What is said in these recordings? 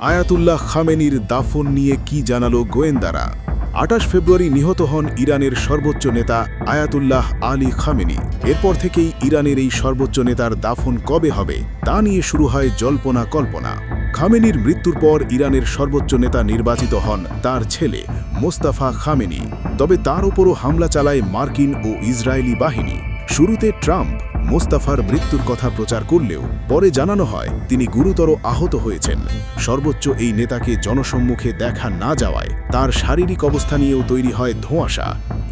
Ayatollah খামেনির দাফন নিয়ে কি জানালো গোয়েন্দারা? ২৮ ফেব্রুয়ারি নিহত হন ইরানের সর্বোচ্চ নেতা আয়াতুল্লাহ আলী খামেনি। এরপর থেকেই ইরানের এই সর্বোচ্চ নেতার দাফন কবে হবে তা নিয়ে শুরু হয় জল্পনা কল্পনা। খামেনির মৃত্যুর পর ইরানের সর্বোচ্চ নেতা নির্বাচিত হন তার ছেলে মোস্তাফা খামেনি। তবে তার ওপরও হামলা চালায় মার্কিন ও ইসরায়েলি বাহিনী। শুরুতে ট্রাম্প মোস্তাফার মৃত্যুর কথা প্রচার করলেও পরে জানানো হয় তিনি গুরুতর আহত হয়েছেন। সর্বোচ্চ এই নেতাকে জনসম্মুখে দেখা না যাওয়ায় তার শারীরিক অবস্থা নিয়েও তৈরি হয় ধোঁয়াশা।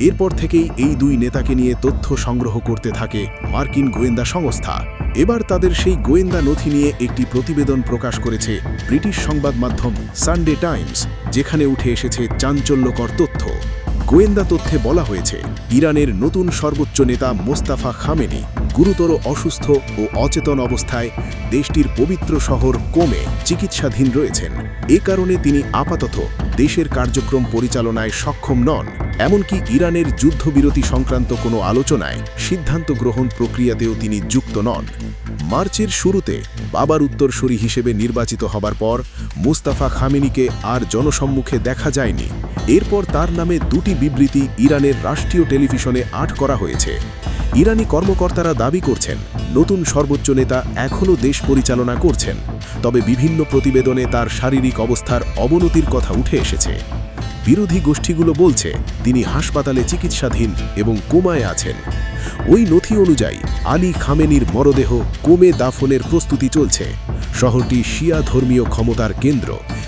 এরপর থেকেই এই দুই নেতাকে নিয়ে তথ্য সংগ্রহ করতে থাকে মার্কিন গোয়েন্দা সংস্থা। এবার তাদের সেই গোয়েন্দা নথি নিয়ে একটি প্রতিবেদন প্রকাশ করেছে ব্রিটিশ সংবাদ মাধ্যম সানডে টাইমস, যেখানে উঠে এসেছে চাঞ্চল্যকর তথ্য। গোয়েন্দা তথ্যে বলা হয়েছে, ইরানের নতুন সর্বোচ্চ নেতা মোস্তাফা খামেনি গুরুতর অসুস্থ ও অচেতন অবস্থায় দেশটির পবিত্র শহর কোমে চিকিৎসাধীন রয়েছেন। এ কারণে তিনি আপাতত দেশের কার্যক্রম পরিচালনায় সক্ষম নন। এমনকি ইরানের যুদ্ধবিরতি সংক্রান্ত কোনো আলোচনায় সিদ্ধান্ত গ্রহণ প্রক্রিয়াতেও তিনি যুক্ত নন। মার্চের শুরুতে বাবার উত্তরসূরি হিসেবে নির্বাচিত হবার পর মুস্তাফা খামেনিকে আর জনসম্মুখে দেখা যায়নি। এরপর তার নামে দুটি বিবৃতি ইরানের রাষ্ট্রীয় টেলিভিশনে আট করা হয়েছে। ইরানি কর্মকর্তারা দাবি করছেন নতুন সর্বোচ্চ নেতা এখনও দেশ পরিচালনা করছেন, তবে বিভিন্ন প্রতিবেদনে তার শারীরিক অবস্থার অবনতির কথা উঠে এসেছে। বিরোধী গোষ্ঠীগুলো বলছে তিনি হাসপাতালে চিকিৎসাধীন এবং কোমায় আছেন। ওই নথি অনুযায়ী আলী খামেনির মরদেহ কোমে দাফনের প্রস্তুতি চলছে। শহরটি শিয়া ধর্মীয় ক্ষমতার কেন্দ্র